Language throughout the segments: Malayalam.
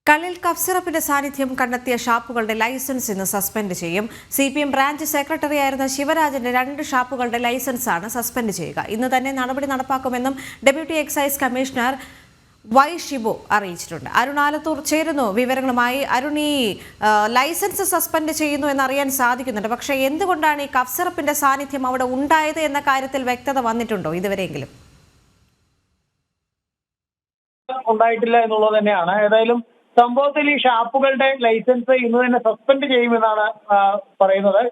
കള്ളിൽ കഫ് സിറപ്പിന്റെ സാന്നിധ്യം കണ്ടെത്തിയ ഷാപ്പുകളുടെ ലൈസൻസ് ഇന്ന് സസ്പെൻഡ് ചെയ്യും. CPM ബ്രാഞ്ച് സെക്രട്ടറിയായിരുന്ന ശിവരാജന്റെ 2 ഷാപ്പുകളുടെ ലൈസൻസാണ് സസ്പെൻഡ് ചെയ്യുക. ഇന്ന് തന്നെ നടപടി നടപ്പാക്കുമെന്നും deputy excise commissioner Y. Shibu അറിയിച്ചിട്ടുണ്ട്. അരുൺ ആലത്തൂർ ചേരുന്നു വിവരങ്ങളുമായി. അരുൺ, ഈ ലൈസൻസ് സസ്പെൻഡ് ചെയ്യുന്നു എന്നറിയാൻ സാധിക്കുന്നുണ്ട്. പക്ഷേ എന്തുകൊണ്ടാണ് ഈ കഫ് സിറപ്പിന്റെ സാന്നിധ്യം അവിടെ ഉണ്ടായത് എന്ന കാര്യത്തിൽ വ്യക്തത വന്നിട്ടുണ്ടോ ഇതുവരെയെങ്കിലും? ഉണ്ടായിട്ടില്ല എന്നുള്ളത് തന്നെയാണ്. ഏതായാലും സംഭവത്തിൽ ഈ ഷാപ്പുകളുടെ ലൈസൻസ് ഇന്ന് തന്നെ സസ്പെൻഡ് ചെയ്യുമെന്നാണ് പറയുന്നത്.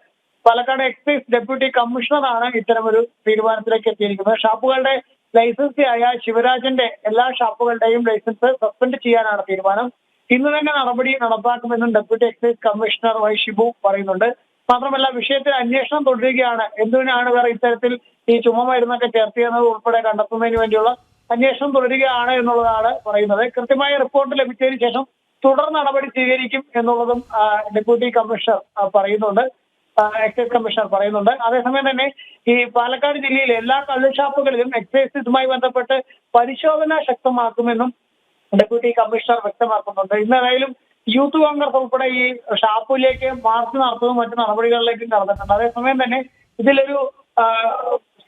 പാലക്കാട് എക്സൈസ് ഡെപ്യൂട്ടി കമ്മീഷണറാണ് ഇത്തരമൊരു തീരുമാനത്തിലേക്ക് എത്തിയിരിക്കുന്നത്. ഷാപ്പുകളുടെ ലൈസൻസിയായ ശിവരാജന്റെ എല്ലാ ഷാപ്പുകളുടെയും ലൈസൻസ് സസ്പെൻഡ് ചെയ്യാനാണ് തീരുമാനം. ഇന്ന് തന്നെ നടപടി നടപ്പാക്കുമെന്നും deputy excise commissioner Y. Shibu പറയുന്നുണ്ട്. മാത്രമല്ല, വിഷയത്തിൽ അന്വേഷണം തുടരുകയാണ്. എന്തിനാണ് ഇവർ ഇത്തരത്തിൽ ഈ ചുമമരുന്നൊക്കെ ചേർത്തിയെന്നത് ഉൾപ്പെടെ കണ്ടെത്തുന്നതിന് വേണ്ടിയുള്ള അന്വേഷണം തുടരുകയാണ് എന്നുള്ളതാണ് പറയുന്നത്. കൃത്യമായ റിപ്പോർട്ട് ലഭിച്ചതിന് ശേഷം തുടർ നടപടി സ്വീകരിക്കും എന്നുള്ളതും ഡെപ്യൂട്ടി കമ്മീഷണർ പറയുന്നുണ്ട്, എക്സൈസ് കമ്മീഷണർ പറയുന്നുണ്ട്. അതേസമയം തന്നെ ഈ പാലക്കാട് ജില്ലയിലെ എല്ലാ കള്ളുഷാപ്പുകളിലും എക്സൈസ് ഇതുമായി ബന്ധപ്പെട്ട് പരിശോധന ശക്തമാക്കുമെന്നും ഡെപ്യൂട്ടി കമ്മീഷണർ വ്യക്തമാക്കുന്നുണ്ട്. ഇന്നേതായാലും യൂത്ത് കോൺഗ്രസ് ഉൾപ്പെടെ ഈ ഷാപ്പിലേക്ക് മാർച്ച് നടത്തുന്നതും മറ്റു നടപടികളിലേക്കും കടന്നിട്ടുണ്ട്. അതേസമയം തന്നെ ഇതിലൊരു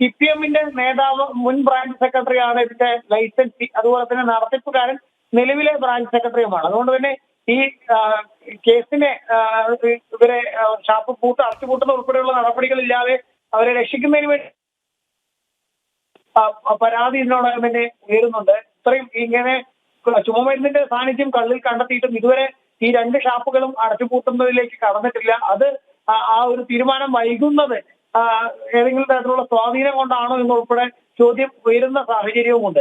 CPMന്റെ നേതാവ്, മുൻ ബ്രാഞ്ച് സെക്രട്ടറിയാണ് ഇതിന്റെ ലൈസൻസി, അതുപോലെ തന്നെ നടത്തിപ്പുകാരൻ നിലവിലെ ബ്രാഞ്ച് സെക്രട്ടറിയുമാണ്. അതുകൊണ്ട് തന്നെ ഈ കേസിനെ ഇവരെ ഷാപ്പ് അടച്ചുപൂട്ടുന്ന ഉൾപ്പെടെയുള്ള നടപടികളില്ലാതെ അവരെ രക്ഷിക്കുന്നതിന് വേണ്ടി പരാതി ഇതിനോടകം തന്നെ ഉയരുന്നുണ്ട്. ഇത്രയും ഇങ്ങനെ ചുമമരുന്നിന്റെ സാന്നിധ്യം കള്ളിൽ കണ്ടെത്തിയിട്ടും ഇതുവരെ ഈ 2 ഷാപ്പുകളും അടച്ചുപൂട്ടുന്നതിലേക്ക് കടന്നിട്ടില്ല. അത് ആ ഒരു തീരുമാനം വൈകുന്നത് ഏതെങ്കിലും തരത്തിലുള്ള സ്വാധീനം കൊണ്ടാണോ എന്നുൾപ്പെടെ ചോദ്യം ഉയരുന്ന സാഹചര്യവുമുണ്ട്.